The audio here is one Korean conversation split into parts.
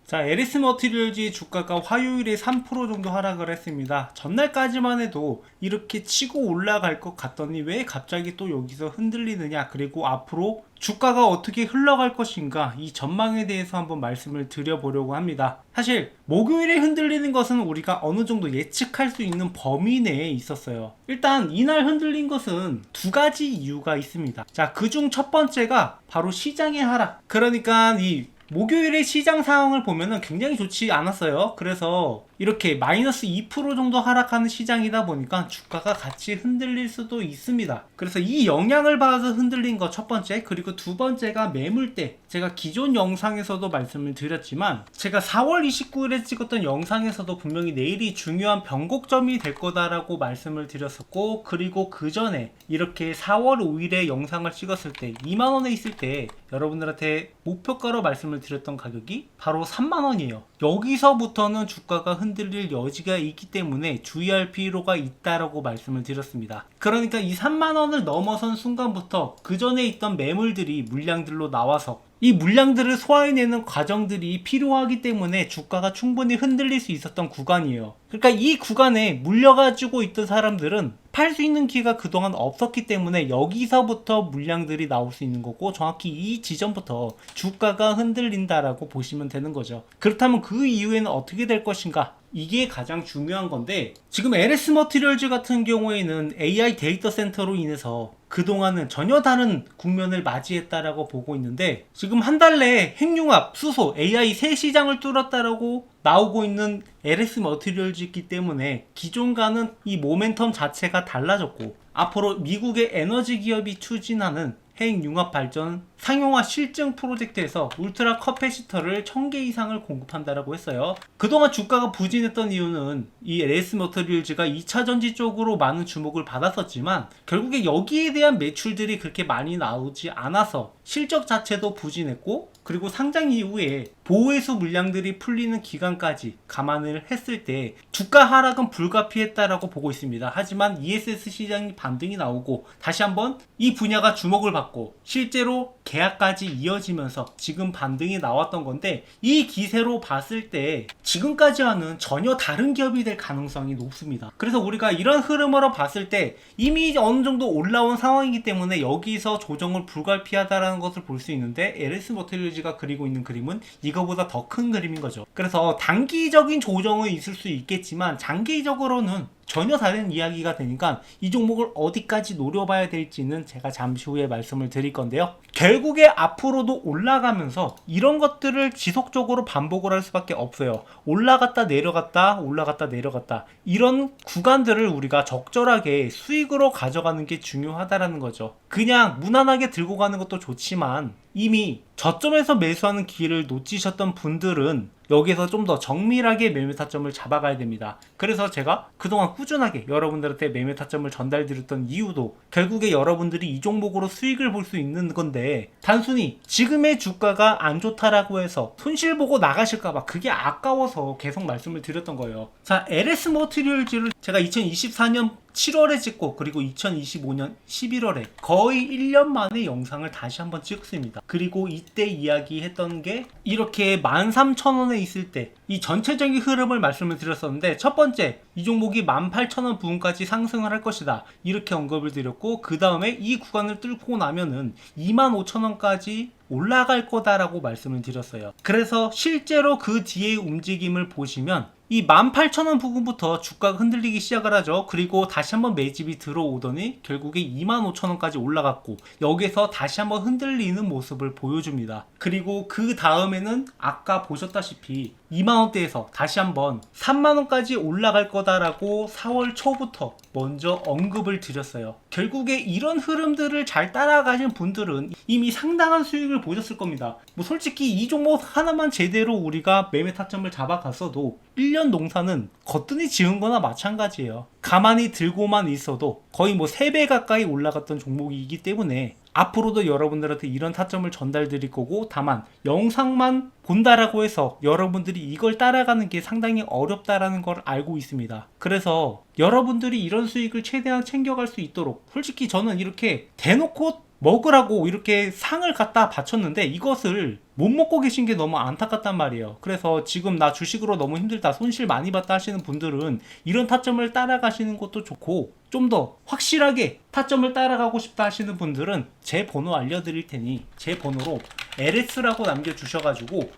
자, LS 머티리얼즈의 주가가 화요일에 3% 정도 하락을 했습니다. 전날까지만 해도 이렇게 치고 올라갈 것 같더니 왜 갑자기 또 여기서 흔들리느냐, 그리고 앞으로 주가가 어떻게 흘러갈 것인가, 이 전망에 대해서 한번 말씀을 드려보려고 합니다. 사실 목요일에 흔들리는 것은 우리가 어느 정도 예측할 수 있는 범위 내에 있었어요. 일단 이날 흔들린 것은 두 가지 이유가 있습니다. 자, 그중 첫 번째가 바로 시장의 하락. 그러니까 이 목요일의 시장 상황을 보면은 굉장히 좋지 않았어요. 그래서 이렇게 마이너스 2% 정도 하락하는 시장이다 보니까 주가가 같이 흔들릴 수도 있습니다. 그래서 이 영향을 받아서 흔들린 거 첫 번째, 그리고 두 번째가 매물대. 제가 기존 영상에서도 말씀을 드렸지만 제가 4월 29일에 찍었던 영상에서도 분명히 내일이 중요한 변곡점이 될 거다라고 말씀을 드렸었고, 그리고 그 전에 이렇게 4월 5일에 영상을 찍었을 때 2만원에 있을 때 여러분들한테 목표가로 말씀을 드렸던 가격이 바로 3만원이에요. 여기서부터는 주가가 흔들릴 여지가 있기 때문에 주의할 필요가 있다라고 말씀을 드렸습니다. 그러니까 이 3만원을 넘어선 순간부터 그 전에 있던 매물들이 물량들로 나와서 이 물량들을 소화해내는 과정들이 필요하기 때문에 주가가 충분히 흔들릴 수 있었던 구간이에요. 그러니까 이 구간에 물려가지고 있던 사람들은 팔 수 있는 기회가 그동안 없었기 때문에 여기서부터 물량들이 나올 수 있는 거고, 정확히 이 지점부터 주가가 흔들린다라고 보시면 되는 거죠. 그렇다면 그 이후에는 어떻게 될 것인가? 이게 가장 중요한 건데, 지금 LS 머티리얼즈 같은 경우에는 AI 데이터 센터로 인해서 그동안은 전혀 다른 국면을 맞이했다라고 보고 있는데, 지금 한 달 내에 핵융합, 수소, AI 새 시장을 뚫었다라고 나오고 있는 LS 머티리얼즈이기 때문에 기존과는 이 모멘텀 자체가 달라졌고, 앞으로 미국의 에너지 기업이 추진하는 핵융합 발전 상용화 실증 프로젝트에서 울트라 커패시터를 1000개 이상을 공급한다라고 했어요. 그동안 주가가 부진했던 이유는 이 LS 머티리얼즈가 2차 전지 쪽으로 많은 주목을 받았었지만 결국에 여기에 대한 매출들이 그렇게 많이 나오지 않아서 실적 자체도 부진했고, 그리고 상장 이후에 보호회수 물량들이 풀리는 기간까지 감안을 했을 때 주가 하락은 불가피했다라고 보고 있습니다. 하지만 ESS 시장이 반등이 나오고 다시 한번 이 분야가 주목을 받고 실제로 계약까지 이어지면서 지금 반등이 나왔던 건데, 이 기세로 봤을 때 지금까지와는 전혀 다른 기업이 될 가능성이 높습니다. 그래서 우리가 이런 흐름으로 봤을 때 이미 어느 정도 올라온 상황이기 때문에 여기서 조정을 불가피하다라는 것을 볼 수 있는데, LS 머티리얼즈가 그리고 있는 그림은 이거보다 더 큰 그림인 거죠. 그래서 단기적인 조정은 있을 수 있겠지만 장기적으로는 전혀 다른 이야기가 되니까 이 종목을 어디까지 노려봐야 될지는 제가 잠시 후에 말씀을 드릴 건데요. 결국에 앞으로도 올라가면서 이런 것들을 지속적으로 반복을 할 수밖에 없어요. 올라갔다 내려갔다 올라갔다 내려갔다, 이런 구간들을 우리가 적절하게 수익으로 가져가는 게 중요하다라는 거죠. 그냥 무난하게 들고 가는 것도 좋지만 이미 저점에서 매수하는 기회를 놓치셨던 분들은 여기서 좀 더 정밀하게 매매 타점을 잡아가야 됩니다. 그래서 제가 그동안 꾸준하게 여러분들한테 매매 타점을 전달드렸던 이유도 결국에 여러분들이 이 종목으로 수익을 볼 수 있는 건데, 단순히 지금의 주가가 안 좋다라고 해서 손실 보고 나가실까봐 그게 아까워서 계속 말씀을 드렸던 거예요. 자, LS 머티리얼즈를 제가 2024년 7월에 찍고 그리고 2025년 11월에 거의 1년 만에 영상을 다시 한번 찍었습니다. 그리고 이때 이야기했던 게 이렇게 13,000원에 있을 때 이 전체적인 흐름을 말씀을 드렸었는데, 첫 번째, 이 종목이 18,000원 부근까지 상승을 할 것이다 이렇게 언급을 드렸고, 그 다음에 이 구간을 뚫고 나면은 25,000원까지 올라갈 거다라고 말씀을 드렸어요. 그래서 실제로 그 뒤의 움직임을 보시면 이 18,000원 부근부터 주가가 흔들리기 시작을 하죠. 그리고 다시 한번 매집이 들어오더니 결국에 25,000원까지 올라갔고, 여기서 다시 한번 흔들리는 모습을 보여줍니다. 그리고 그 다음에는 아까 보셨다시피 2만원대에서 다시 한번 3만원까지 올라갈 거다라고 4월 초부터 먼저 언급을 드렸어요. 결국에 이런 흐름들을 잘 따라가신 분들은 이미 상당한 수익을 보셨을 겁니다. 뭐 솔직히 이 종목 하나만 제대로 우리가 매매 타점을 잡아갔어도 1년 농사는 거뜬히 지은 거나 마찬가지예요. 가만히 들고만 있어도 거의 뭐 3배 가까이 올라갔던 종목이기 때문에 앞으로도 여러분들한테 이런 타점을 전달 드릴 거고, 다만 영상만 본다라고 해서 여러분들이 이걸 따라가는 게 상당히 어렵다라는 걸 알고 있습니다. 그래서 여러분들이 이런 수익을 최대한 챙겨갈 수 있도록, 솔직히 저는 이렇게 대놓고 먹으라고 이렇게 상을 갖다 바쳤는데 이것을 못 먹고 계신 게 너무 안타깝단 말이에요. 그래서 지금 나 주식으로 너무 힘들다, 손실 많이 봤다 하시는 분들은 이런 타점을 따라가시는 것도 좋고, 좀 더 확실하게 타점을 따라가고 싶다 하시는 분들은 제 번호 알려드릴 테니 제 번호로 LS라고 남겨주셔가지고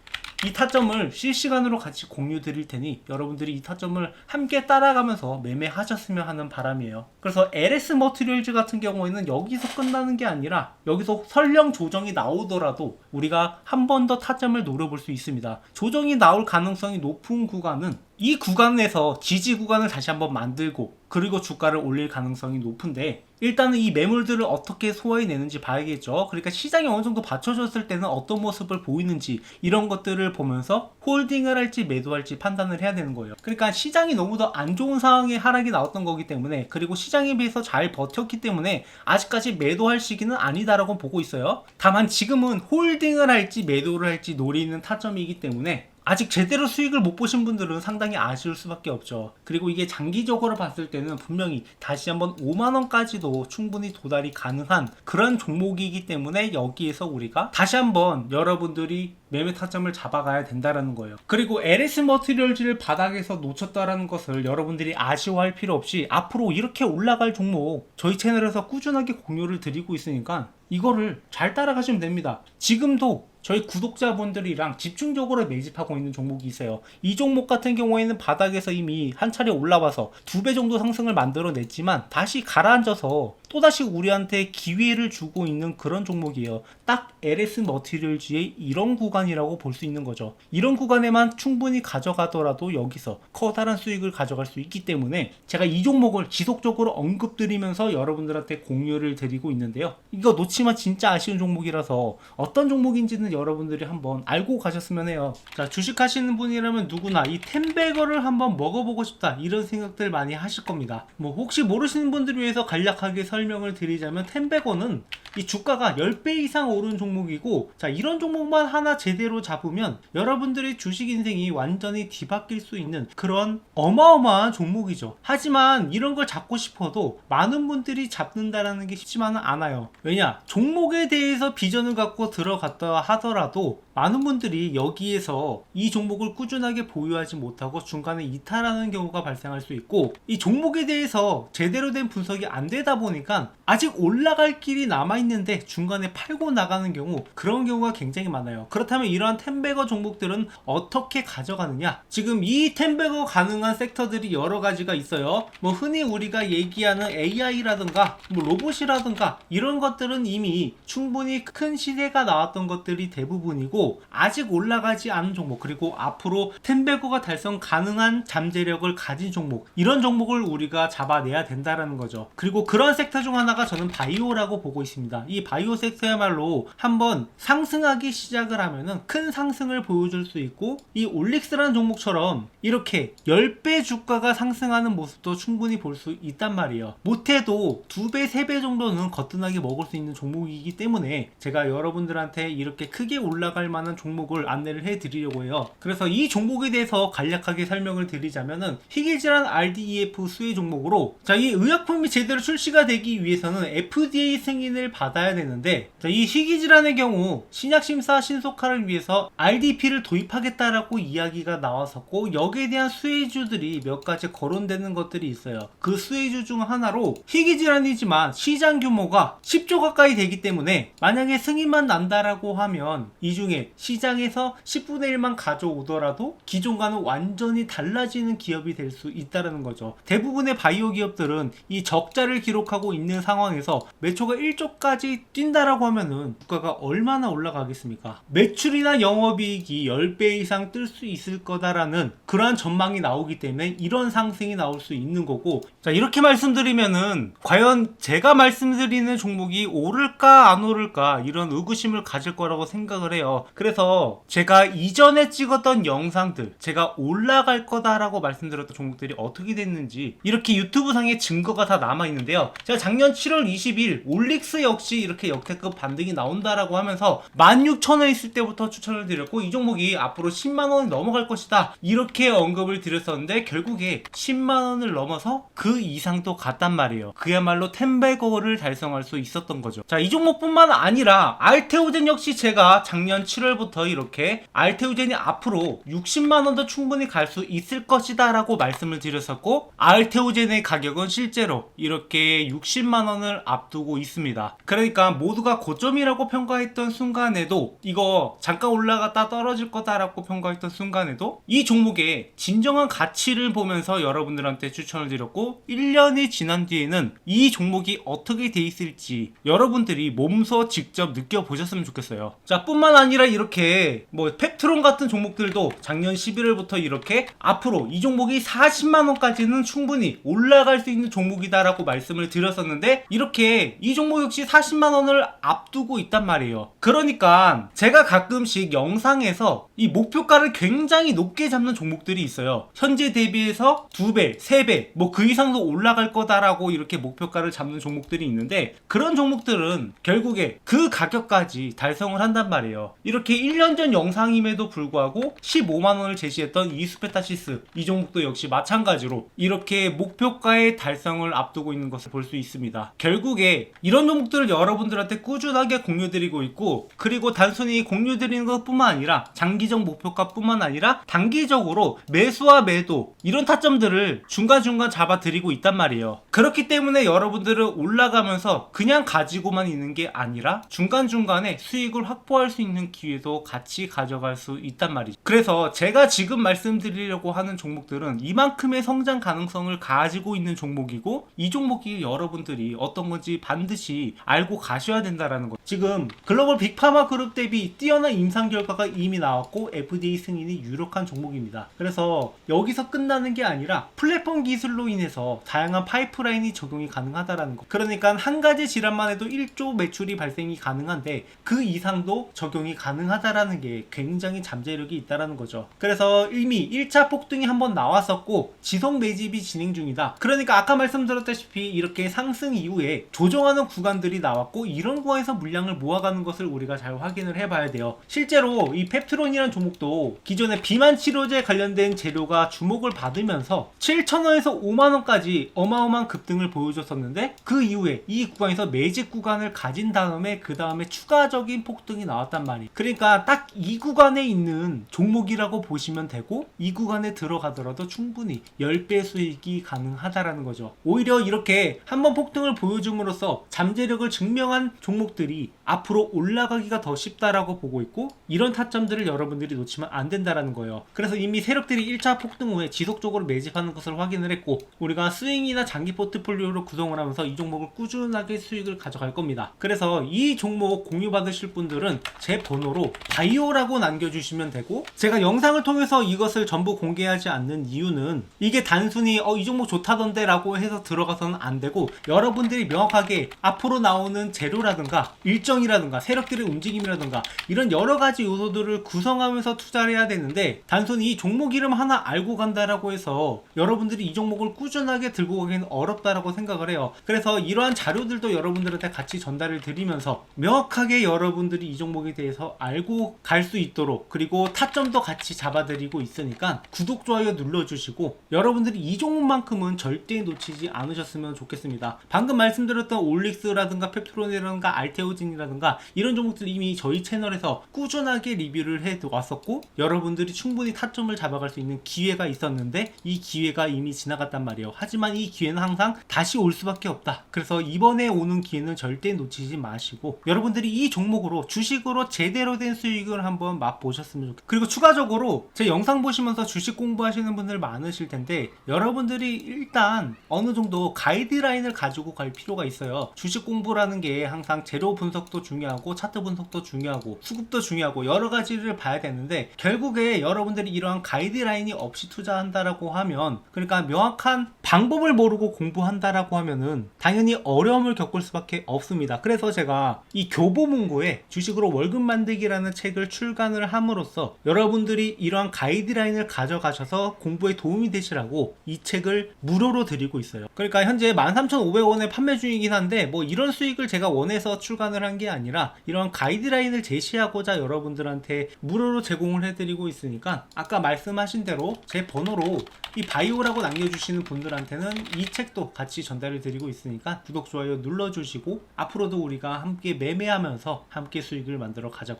이 타점을 실시간으로 같이 공유 드릴 테니 여러분들이 이 타점을 함께 따라가면서 매매하셨으면 하는 바람이에요. 그래서 LS 머티리얼즈 같은 경우에는 여기서 끝나는 게 아니라 여기서 설령 조정이 나오더라도 우리가 한 번 더 타점을 노려볼 수 있습니다. 조정이 나올 가능성이 높은 구간은 이 구간에서 지지 구간을 다시 한번 만들고 그리고 주가를 올릴 가능성이 높은데, 일단은 이 매물들을 어떻게 소화해내는지 봐야겠죠. 그러니까 시장이 어느 정도 받쳐줬을 때는 어떤 모습을 보이는지 이런 것들을 보면서 홀딩을 할지 매도할지 판단을 해야 되는 거예요. 그러니까 시장이 너무 더 안 좋은 상황에 하락이 나왔던 거기 때문에, 그리고 시장에 비해서 잘 버텼기 때문에 아직까지 매도할 시기는 아니다라고 보고 있어요. 다만 지금은 홀딩을 할지 매도를 할지 노리는 타점이기 때문에 아직 제대로 수익을 못 보신 분들은 상당히 아쉬울 수밖에 없죠. 그리고 이게 장기적으로 봤을 때는 분명히 다시 한번 5만원까지도 충분히 도달이 가능한 그런 종목이기 때문에 여기에서 우리가 다시 한번 여러분들이 매매 타점을 잡아가야 된다는 거예요. 그리고 LS 머티리얼즈를 바닥에서 놓쳤다라는 것을 여러분들이 아쉬워할 필요 없이 앞으로 이렇게 올라갈 종목 저희 채널에서 꾸준하게 공유를 드리고 있으니까 이거를 잘 따라가시면 됩니다. 지금도 저희 구독자분들이랑 집중적으로 매집하고 있는 종목이 있어요. 이 종목 같은 경우에는 바닥에서 이미 한 차례 올라와서 2배 정도 상승을 만들어냈지만 다시 가라앉아서 또다시 우리한테 기회를 주고 있는 그런 종목이에요. 딱 LS 머티리얼즈의 이런 구간이라고 볼 수 있는 거죠. 이런 구간에만 충분히 가져가더라도 여기서 커다란 수익을 가져갈 수 있기 때문에 제가 이 종목을 지속적으로 언급드리면서 여러분들한테 공유를 드리고 있는데요. 이거 놓치면 진짜 아쉬운 종목이라서 어떤 종목인지는 여러분들이 한번 알고 가셨으면 해요. 자, 주식하시는 분이라면 누구나 이 텐베거를 한번 먹어보고 싶다 이런 생각들 많이 하실 겁니다. 뭐 혹시 모르시는 분들을 위해서 간략하게 설명을 드리자면, 텐베거는 이 주가가 10배 이상 오른 종목이고, 자, 이런 종목만 하나 제대로 잡으면 여러분들의 주식 인생이 완전히 뒤바뀔 수 있는 그런 어마어마한 종목이죠. 하지만 이런 걸 잡고 싶어도 많은 분들이 잡는다라는 게 쉽지만은 않아요. 왜냐? 종목에 대해서 비전을 갖고 들어갔다 하더라도 많은 분들이 여기에서 이 종목을 꾸준하게 보유하지 못하고 중간에 이탈하는 경우가 발생할 수 있고, 이 종목에 대해서 제대로 된 분석이 안 되다 보니까 아직 올라갈 길이 남아있는데 중간에 팔고 나가는 경우, 그런 경우가 굉장히 많아요. 그렇다면 이러한 텐베거 종목들은 어떻게 가져가느냐? 지금 이 텐베거 가능한 섹터들이 여러 가지가 있어요. 뭐 흔히 우리가 얘기하는 AI라든가 뭐 로봇이라든가 이런 것들은 이미 충분히 큰 시세가 나왔던 것들이 대부분이고, 아직 올라가지 않은 종목, 그리고 앞으로 텐베거가 달성 가능한 잠재력을 가진 종목, 이런 종목을 우리가 잡아내야 된다라는 거죠. 그리고 그런 섹터 중 하나가 저는 바이오라고 보고 있습니다. 이 바이오 섹터야말로 한번 상승하기 시작을 하면은 큰 상승을 보여줄 수 있고, 이 올릭스라는 종목처럼 이렇게 10배 주가가 상승하는 모습도 충분히 볼 수 있단 말이에요. 못해도 2배, 3배 정도는 거뜬하게 먹을 수 있는 종목이기 때문에 제가 여러분들한테 이렇게 크게 올라갈 만한 종목을 안내를 해드리려고 해요. 그래서 이 종목에 대해서 간략하게 설명을 드리자면은 희귀질환 RDEF 수혜 종목으로, 자, 이 의약품이 제대로 출시가 되기 위해서는 FDA 승인을 받아야 되는데, 자, 이 희귀질환의 경우 신약심사 신속화를 위해서 RDP를 도입하겠다라고 이야기가 나왔었고, 여기에 대한 수혜주들이 몇 가지 거론되는 것들이 있어요. 그 수혜주 중 하나로 희귀질환이지만 시장 규모가 10조 가까이 되기 때문에 만약에 승인만 난다라고 하면 이 중에 시장에서 10분의 1만 가져오더라도 기존과는 완전히 달라지는 기업이 될 수 있다는 거죠. 대부분의 바이오 기업들은 이 적자를 기록하고 있는 상황에서 매초가 1조까지 뛴다라고 하면은 주가가 얼마나 올라가겠습니까? 매출이나 영업이익이 10배 이상 뜰 수 있을 거다라는 그러한 전망이 나오기 때문에 이런 상승이 나올 수 있는 거고, 자, 이렇게 말씀드리면은 과연 제가 말씀드리는 종목이 오를까 안 오를까 이런 의구심을 가질 거라고 생각합니다. 생각을 해요. 그래서 제가 이전에 찍었던 영상들, 제가 올라갈 거다라고 말씀드렸던 종목들이 어떻게 됐는지 이렇게 유튜브 상에 증거가 다 남아있는데요. 제가 작년 7월 20일 올릭스 역시 이렇게 역대급 반등이 나온다라고 하면서 16,000원 있을 때부터 추천을 드렸고, 이 종목이 앞으로 10만원이 넘어갈 것이다 이렇게 언급을 드렸었는데, 결국에 10만원을 넘어서 그 이상도 갔단 말이에요. 그야말로 10배거를 달성할 수 있었던 거죠. 자, 이 종목뿐만 아니라 알테오젠 역시 제가 작년 7월부터 이렇게 알테오젠이 앞으로 60만원도 충분히 갈 수 있을 것이다 라고 말씀을 드렸었고, 알테오젠의 가격은 실제로 이렇게 60만원을 앞두고 있습니다. 그러니까 모두가 고점이라고 평가했던 순간에도, 이거 잠깐 올라갔다 떨어질 거다라고 평가했던 순간에도 이 종목의 진정한 가치를 보면서 여러분들한테 추천을 드렸고, 1년이 지난 뒤에는 이 종목이 어떻게 돼 있을지 여러분들이 몸소 직접 느껴보셨으면 좋겠어요. 자, 뿐만 아니라 이렇게 뭐 펩트론 같은 종목들도 작년 11월부터 이렇게 앞으로 이 종목이 40만원까지는 충분히 올라갈 수 있는 종목이다 라고 말씀을 드렸었는데, 이렇게 이 종목 역시 40만원을 앞두고 있단 말이에요. 그러니까 제가 가끔씩 영상에서 이 목표가를 굉장히 높게 잡는 종목들이 있어요. 현재 대비해서 2배, 3배 뭐 그 이상도 올라갈 거다라고 이렇게 목표가를 잡는 종목들이 있는데, 그런 종목들은 결국에 그 가격까지 달성을 한단 말이에요. 이렇게 1년 전 영상임에도 불구하고 15만원을 제시했던 이수페타시스, 이 종목도 역시 마찬가지로 이렇게 목표가의 달성을 앞두고 있는 것을 볼 수 있습니다. 결국에 이런 종목들을 여러분들한테 꾸준하게 공유드리고 있고, 그리고 단순히 공유드리는 것뿐만 아니라 장기적 목표가 뿐만 아니라 단기적으로 매수와 매도 이런 타점들을 중간중간 잡아드리고 있단 말이에요. 그렇기 때문에 여러분들은 올라가면서 그냥 가지고만 있는 게 아니라 중간중간에 수익을 확보할 수 있는 기회도 같이 가져갈 수 있단 말이죠. 그래서 제가 지금 말씀드리려고 하는 종목들은 이만큼의 성장 가능성을 가지고 있는 종목이고, 이 종목이 여러분들이 어떤 건지 반드시 알고 가셔야 된다라는 거. 지금 글로벌 빅파마 그룹 대비 뛰어난 임상 결과가 이미 나왔고 FDA 승인이 유력한 종목입니다. 그래서 여기서 끝나는 게 아니라 플랫폼 기술로 인해서 다양한 파이프라인이 적용이 가능하다라는 거. 그러니까 한 가지 질환만 해도 1조 매출이 발생이 가능한데 그 이상도 적용이 가능하다라는 게 굉장히 잠재력이 있다라는 거죠. 그래서 이미 1차 폭등이 한번 나왔었고 지속 매집이 진행 중이다. 그러니까 아까 말씀드렸다시피 이렇게 상승 이후에 조정하는 구간들이 나왔고, 이런 구간에서 물량을 모아가는 것을 우리가 잘 확인을 해봐야 돼요. 실제로 이 펩트론이라는 종목도 기존에 비만 치료제 관련된 재료가 주목을 받으면서 7,000원에서 5만원까지 어마어마한 급등을 보여줬었는데, 그 이후에 이 구간에서 매집 구간을 가진 다음에 그 다음에 추가적인 폭등이 나왔단 말이에요. 그러니까 딱 이 구간에 있는 종목이라고 보시면 되고, 이 구간에 들어가더라도 충분히 10배 수익이 가능하다라는 거죠. 오히려 이렇게 한번 폭등을 보여줌으로써 잠재력을 증명한 종목들이 앞으로 올라가기가 더 쉽다라고 보고 있고, 이런 타점들을 여러분들이 놓치면 안 된다라는 거예요. 그래서 이미 세력들이 1차 폭등 후에 지속적으로 매집하는 것을 확인을 했고, 우리가 스윙이나 장기 포트폴리오를 구성을 하면서 이 종목을 꾸준하게 수익을 가져갈 겁니다. 그래서 이 종목 공유 받으실 분들은 제 번호로 바이오라고 남겨주시면 되고, 제가 영상을 통해서 이것을 전부 공개하지 않는 이유는 이게 단순히 이 종목 좋다던데 라고 해서 들어가서는 안 되고, 여러분들이 명확하게 앞으로 나오는 재료라든가 일정이라든가 세력들의 움직임이라든가 이런 여러가지 요소들을 구성하면서 투자를 해야 되는데, 단순히 이 종목 이름 하나 알고 간다라고 해서 여러분들이 이 종목을 꾸준하게 들고 가기는 어렵다라고 생각을 해요. 그래서 이러한 자료들도 여러분들한테 같이 전달을 드리면서 명확하게 여러분들이 이 종목에 대해서 알고 갈 수 있도록, 그리고 타점도 같이 잡아드리고 있으니까 구독, 좋아요 눌러주시고 여러분들이 이 종목만큼은 절대 놓치지 않으셨으면 좋겠습니다. 방금 말씀드렸던 올릭스라든가 펩트론이라든가 알테오진이라든가 이런 종목들 이미 저희 채널에서 꾸준하게 리뷰를 해 왔었고, 여러분들이 충분히 타점을 잡아갈 수 있는 기회가 있었는데 이 기회가 이미 지나갔단 말이에요. 하지만 이 기회는 항상 다시 올 수밖에 없다. 그래서 이번에 오는 기회는 절대 놓치지 마시고 여러분들이 이 종목으로 주식으로 제대로 된 수익을 한번 맛보셨으면 좋겠어요. 그리고 추가적으로 제 영상 보시면서 주식 공부하시는 분들 많으실 텐데, 여러분들이 일단 어느 정도 가이드라인을 가지고 갈 필요가 있어요. 주식 공부라는 게 항상 재료 분석도 중요하고 차트 분석도 중요하고 수급도 중요하고 여러 가지를 봐야 되는데, 결국에 여러분들이 이러한 가이드라인이 없이 투자한다라고 하면, 그러니까 명확한 방법을 모르고 공부한다라고 하면은 당연히 어려움을 겪을 수밖에 없습니다. 그래서 제가 이 교보문고에 주식으로 앞으로 월급 만들기라는 책을 출간을 함으로써 여러분들이 이러한 가이드라인을 가져가셔서 공부에 도움이 되시라고 이 책을 무료로 드리고 있어요. 그러니까 현재 13,500원에 판매 중이긴 한데 뭐 이런 수익을 제가 원해서 출간을 한 게 아니라 이런 가이드라인을 제시하고자 여러분들한테 무료로 제공을 해드리고 있으니까 아까 말씀하신 대로 제 번호로 이 바이오라고 남겨주시는 분들한테는 이 책도 같이 전달을 드리고 있으니까 구독, 좋아요 눌러주시고 앞으로도 우리가 함께 매매하면서 함께 수익을 만들어 가자고.